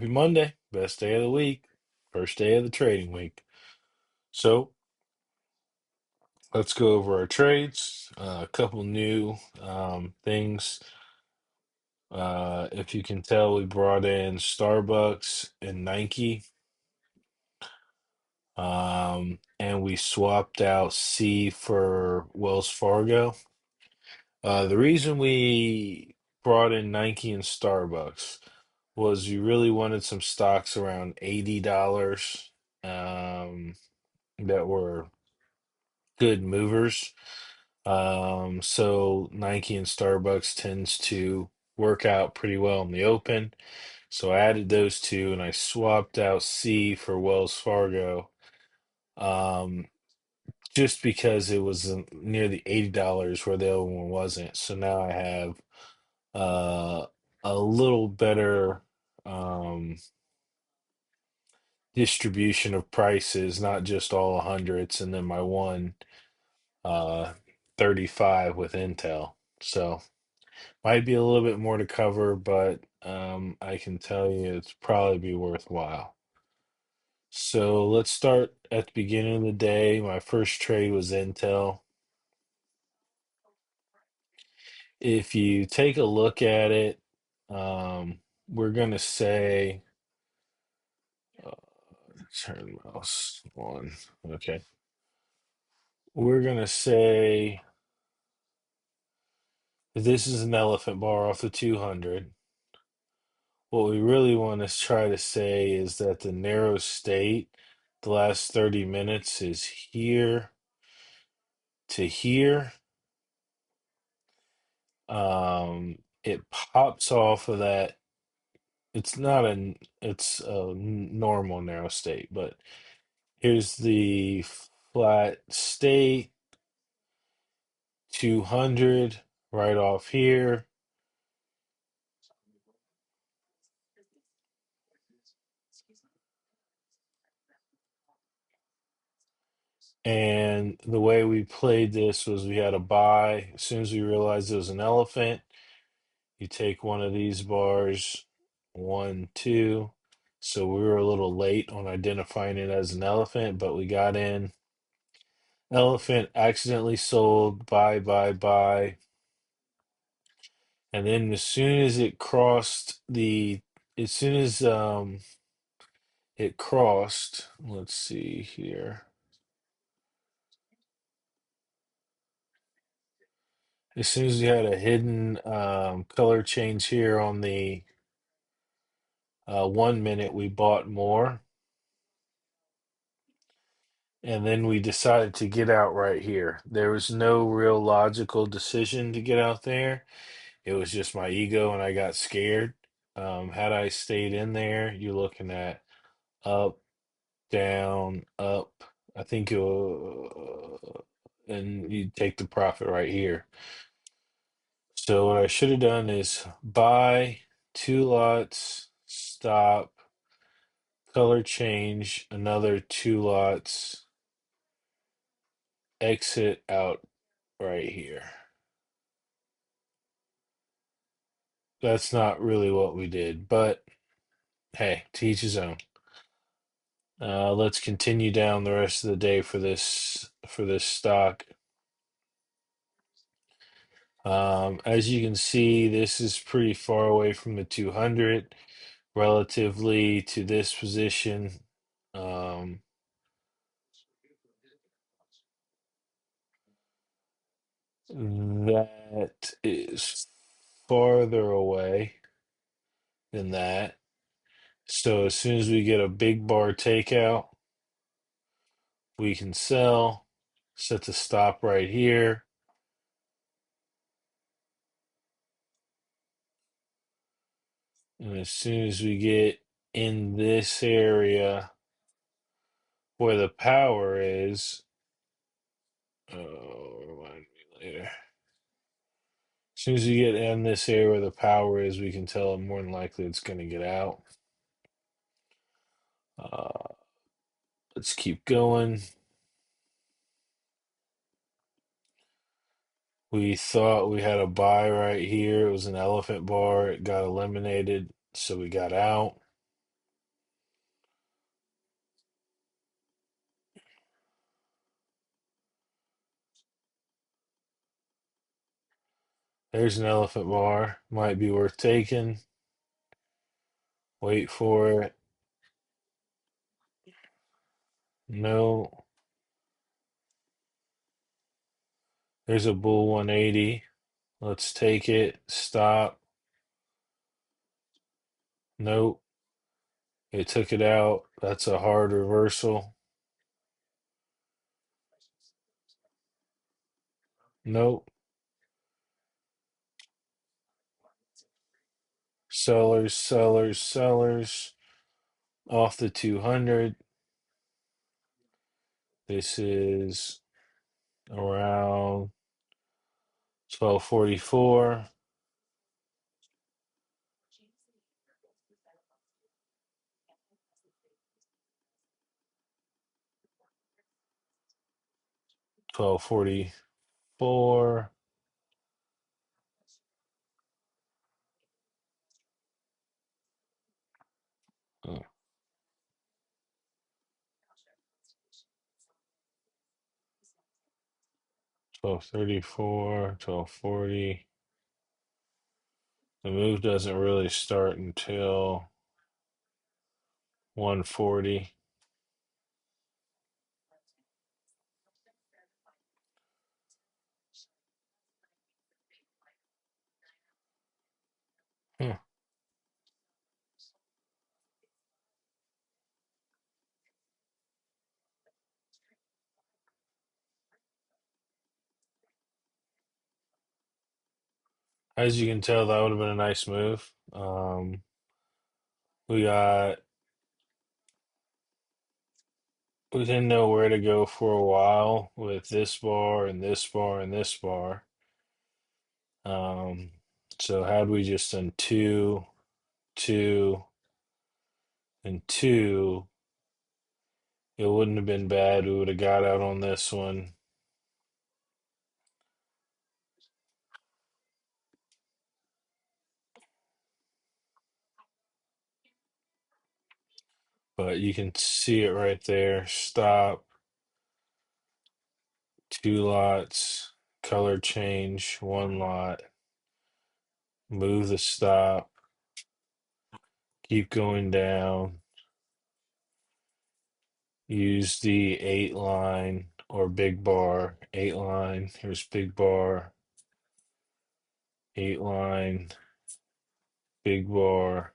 Happy Monday, best day of the week, first day of the trading week. So let's go over our trades. A couple new things. If you can tell, we brought in Starbucks and Nike, and we swapped out C for Wells Fargo. The reason we brought in Nike and Starbucks was you really wanted some stocks around $80 that were good movers. So Nike and Starbucks tends to work out pretty well in the open. So I added those two and I swapped out C for Wells Fargo, um, just because it was near the $80 where the other one wasn't. So now I have uh, a little better um, distribution of prices, not just all hundreds, and then my one uh 35 with Intel. So might be a little bit more to cover, but I can tell you it's probably be worthwhile. So let's start at the beginning of the day. My first trade was Intel. If you take a look at it, we're gonna say uh, turn mouse on. Okay. We're gonna say this is an elephant bar off the 200. What we really want to try to say is that the narrow state, the last 30 minutes is here to here. It pops off of that. It's not it's a normal narrow state, but here's the flat state, 200 right off here. And the way we played this was we had a buy. As soon as we realized it was an elephant, you take one of these bars, one, two. So we were a little late on identifying it as an elephant, but we got in. Elephant accidentally sold, buy. And then as soon as it crossed as soon as it crossed, let's see here. As soon as we had a hidden color change here on the 1 minute, we bought more. And then we decided to get out right here. There was no real logical decision to get out there. It was just my ego, and I got scared. Had I stayed in there, you're looking at up, down, up. I think and you take the profit right here. So what I should have done is buy two lots, stop, color change, another two lots, exit out right here. That's not really what we did, but hey, to each his own. Let's continue down the rest of the day for this stock. As you can see, this is pretty far away from the 200 relatively to this position. Um, that is farther away than that. So as soon as we get a big bar takeout, we can sell, set the stop right here. And as soon as we get in this area where the power is, remind me later. As soon as we get in this area where the power is, we can tell more than likely it's going to get out. Uh, let's keep going. We thought we had a buy right here. It was an elephant bar. It got eliminated, so we got out. There's an elephant bar. Might be worth taking. Wait for it. No. There's a bull 180. Let's take it. Stop. Nope. It took it out. That's a hard reversal. Nope. Sellers, sellers, sellers. Off the 200. This is around 1244. 1244. 1234. 1240. The move doesn't really start until 140. Huh. As you can tell, that would have been a nice move. We got we didn't know where to go for a while with this bar and this bar and this bar. Um, so had we just done two, two, and two, it wouldn't have been bad. We would have got out on this one. But you can see it right there. Stop, two lots, color change, one lot, move the stop, keep going down, use the 8 line or big bar, 8 line. Here's big bar, 8 line, big bar,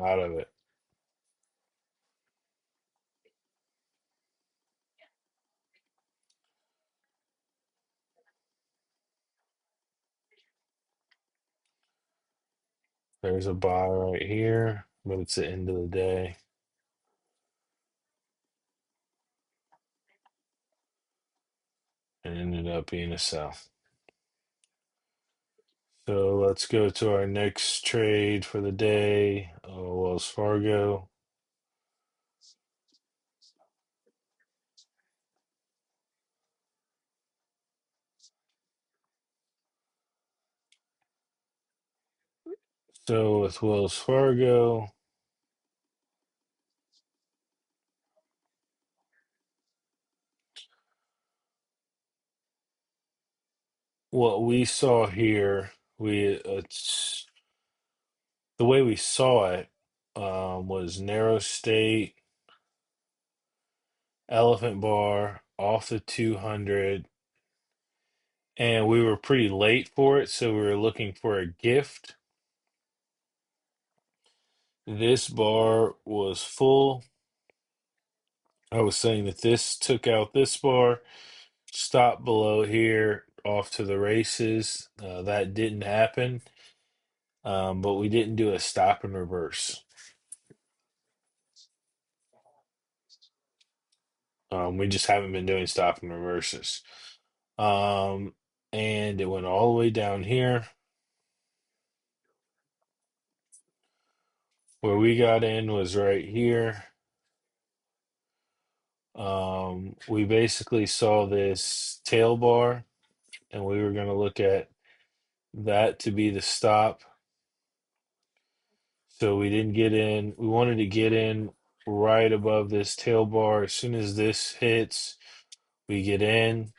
out of it. There's a buy right here, but it's the end of the day. It ended up being a sell. So let's go to our next trade for the day. Wells Fargo. So with Wells Fargo, what we saw here, it's the way we saw it was narrow state, elephant bar off the 200, and we were pretty late for it, so we were looking for a gift. This bar was full. I was saying that this took out this bar, stopped below here, off to the races. That didn't happen, but we didn't do a stop and reverse. We just haven't been doing stop and reverses. Um, and it went all the way down here. Where we got in was right here. We basically saw this tail bar, and we were going to look at that to be the stop. So we didn't get in. We wanted to get in right above this tail bar. As soon as this hits, we get in.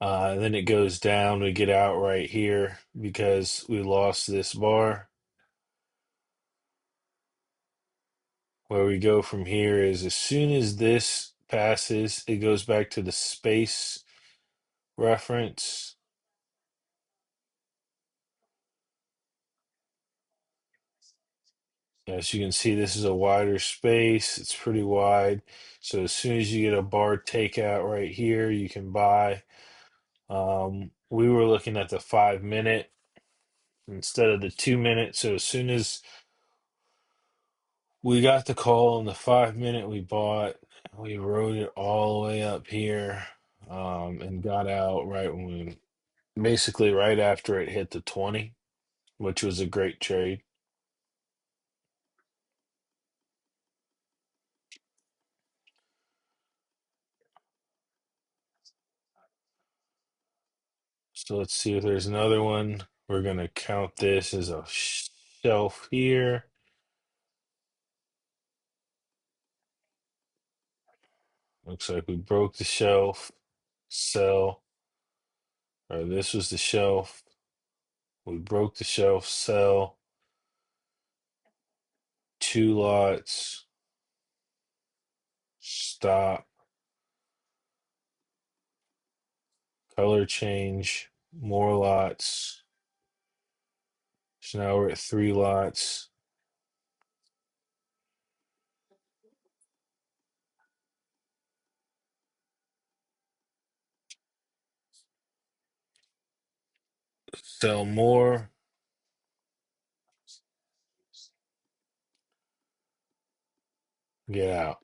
Then it goes down. We get out right here because we lost this bar. Where we go from here is as soon as this passes, it goes back to the space reference. As you can see, this is a wider space. It's pretty wide. So as soon as you get a bar takeout right here, you can buy. We were looking at the 5 minute instead of the 2 minute. So as soon as we got the call on the 5 minute, we bought. We rode it all the way up here, and got out right when we, basically right after it hit the 20, which was a great trade. So let's see if there's another one. We're gonna count this as a shelf here. Looks like we broke the shelf. Sell. Or this was the shelf. We broke the shelf. Sell. Two lots. Stop. Color change. More lots. So now we're at three lots. Sell more. Get out.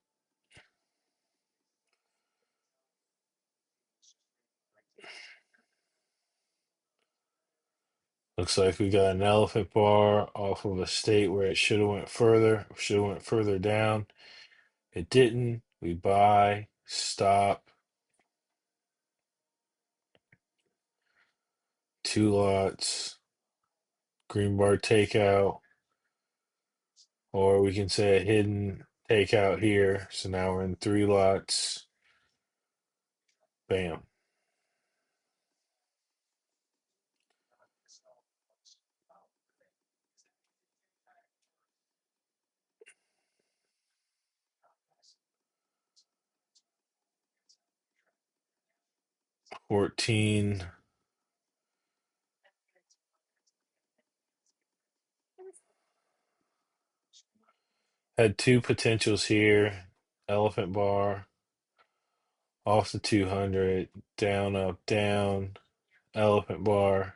Looks like we got an elephant bar off of a state where it should have went further. Should have went further down. It didn't. We buy. Stop. Two lots. Green bar takeout. Or we can say a hidden takeout here. So now we're in three lots. Bam. $14. Had two potentials here. Elephant bar. Off the 200. Down, up, down. Elephant bar.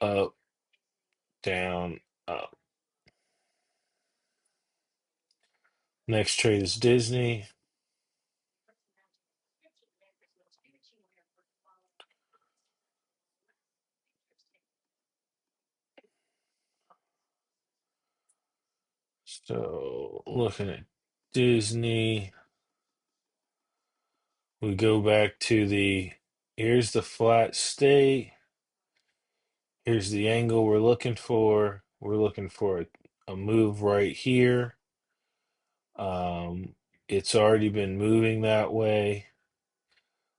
Up, down, up. Next trade is Disney. So looking at Disney, we go back to here's the flat state. Here's the angle we're looking for. We're looking for a move right here. It's already been moving that way.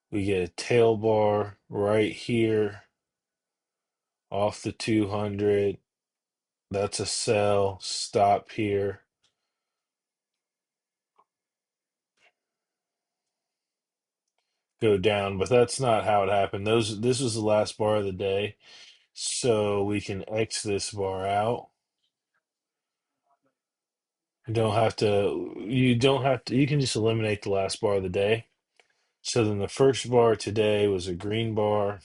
We get a tail bar right here off the 200. That's a sell. Stop here. Go down, but that's not how it happened. This was the last bar of the day. So we can X this bar out. You don't have to, you can just eliminate the last bar of the day. So then the first bar today was a green bar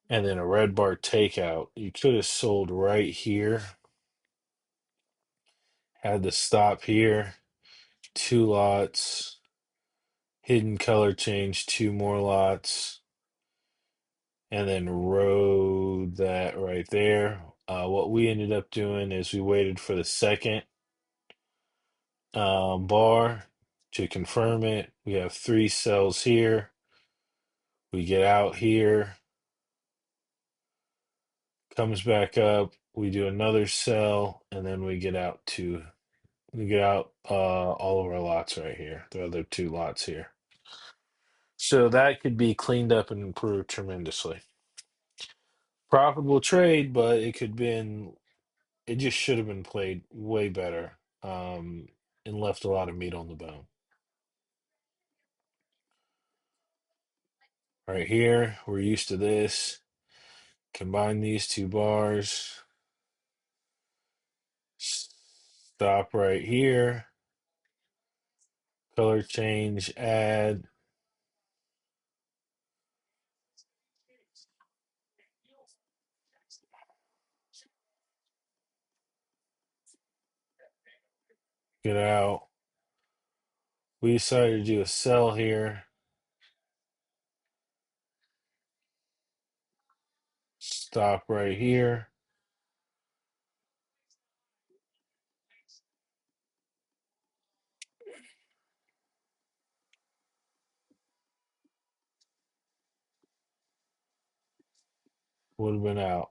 and then a red bar takeout. You could have sold right here, had the stop here, two lots, hidden color change, two more lots, and then rode that right there. What we ended up doing is we waited for the second bar to confirm it. We have three cells here. We get out here, comes back up. we do another sell, and then we get out all of our lots right here, the other two lots here. So that could be cleaned up and improved tremendously. Profitable trade, but it just should have been played way better, and left a lot of meat on the bone. Right here, we're used to this. Combine these two bars. Stop right here. Color change, add. Get out. We decided to do a sell here. Stop right here. Would have been out.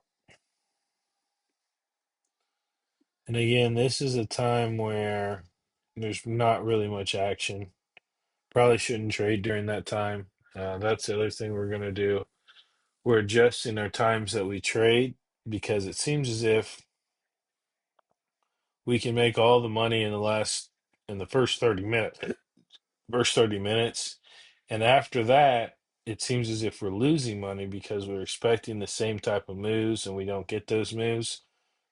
And again, this is a time where there's not really much action. Probably shouldn't trade during that time. That's the other thing we're going to do. We're adjusting our times that we trade because it seems as if we can make all the money in the first 30 minutes. And after that, it seems as if we're losing money because we're expecting the same type of moves and we don't get those moves.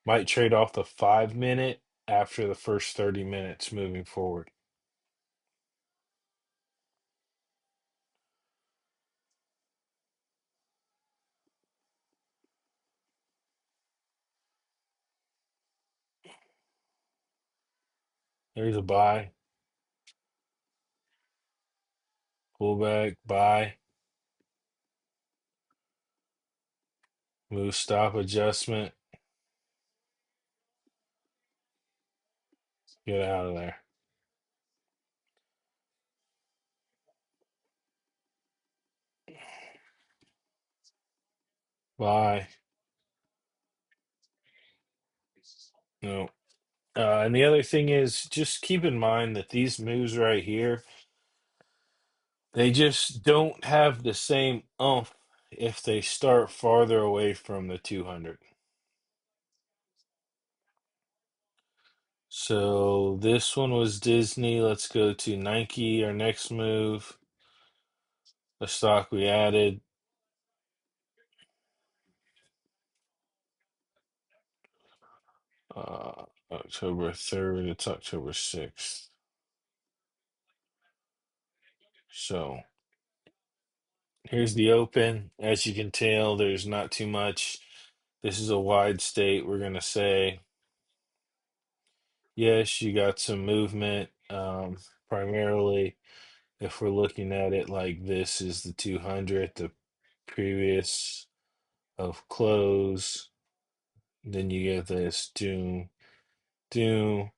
Might trade off the 5 minute after the first 30 minutes moving forward. There's a buy, pullback, buy, move stop adjustment, get out of there. Buy, no. And the other thing is just keep in mind that these moves right here, they just don't have the same oomph if they start farther away from the 200. So this one was Disney. Let's go to Nike, our next move. The stock we added. October 3rd, it's October 6th. So here's the open. As you can tell, there's not too much. This is a wide state. We're going to say, yes, you got some movement. Primarily, if we're looking at it like this is the 200, the previous of close. Then you get this doom, doom,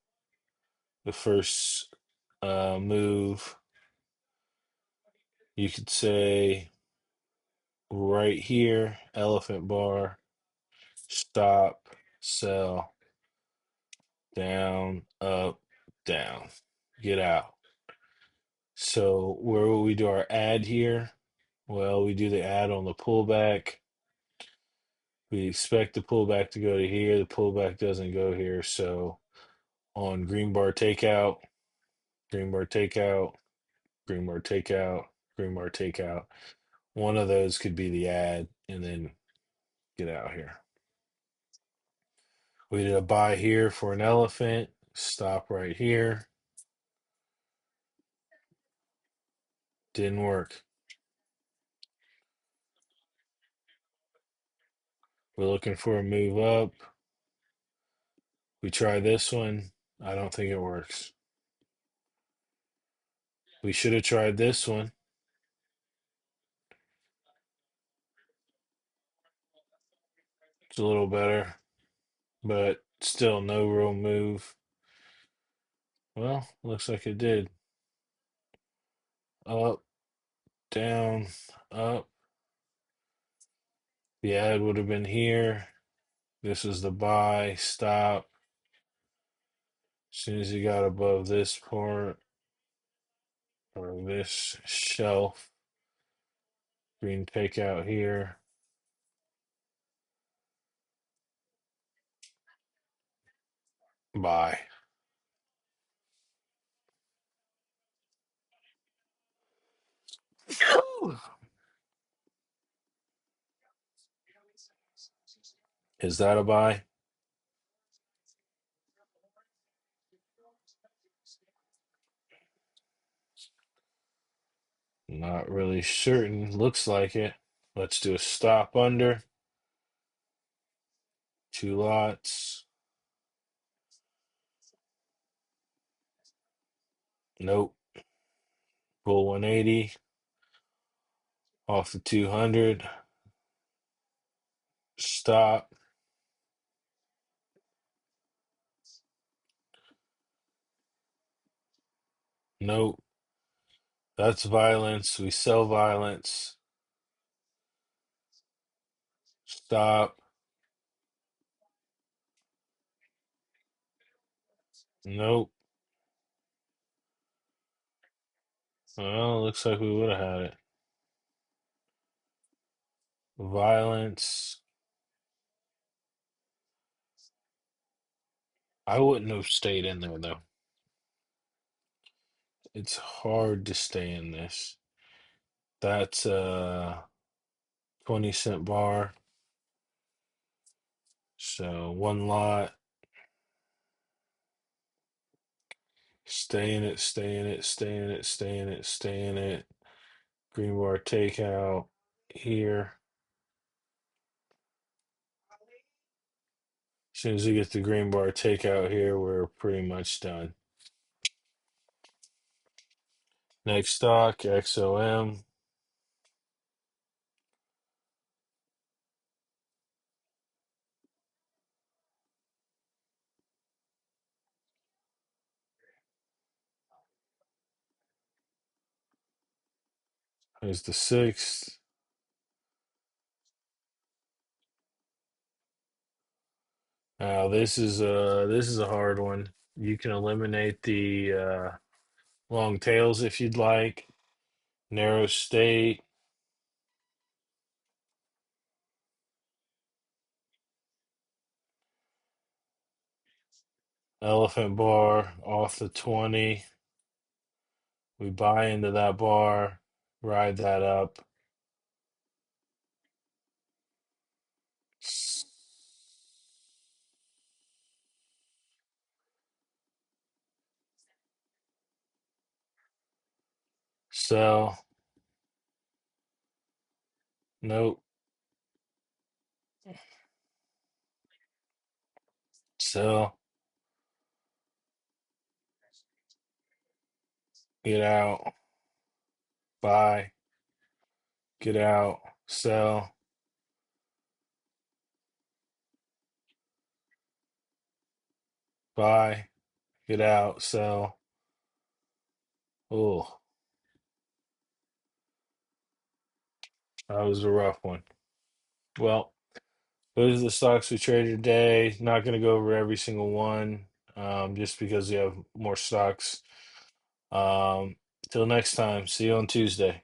the first move. You could say right here, elephant bar, stop, sell, down, up, down, get out. So where will we do our add here? Well, we do the add on the pullback. We expect the pullback to go to here. The pullback doesn't go here. So on green bar takeout, green bar takeout, green bar takeout, green bar takeout. One of those could be the add and then get out here. We did a buy here for an elephant. Stop right here. Didn't work. We're looking for a move up. We try this one. I don't think it works. We should have tried this one. It's a little better, but still no real move. Well, looks like it did. Up, down, up. The ad would have been here. This is the buy, stop. As soon as you got above this part or this shelf, green takeout here. Buy. Is that a buy? Not really certain. Looks like it. Let's do a stop under. 2 lots. Nope. Full 180. Off the 200. Stop. Nope. That's violence. We sell violence. Stop. Nope. Well, looks like we would have had it. Violence. I wouldn't have stayed in there though. It's hard to stay in this. That's a 20-cent bar. So 1 lot. Stay in it, stay in it, stay in it, stay in it, stay in it. Green bar takeout here. As soon as we get the green bar takeout here, we're pretty much done. Next stock, XOM. Here's the 6th. Now this is a hard one. You can eliminate the long tails if you'd like. Narrow state. Elephant bar off the 20. We buy into that bar, ride that up. Sell. Nope. Sell. Get out. Buy. Get out. Sell. Buy. Get out. Sell. Oh, that was a rough one. Well, those are the stocks we traded today. Not going to go over every single one, just because we have more stocks. Till next time. See you on Tuesday.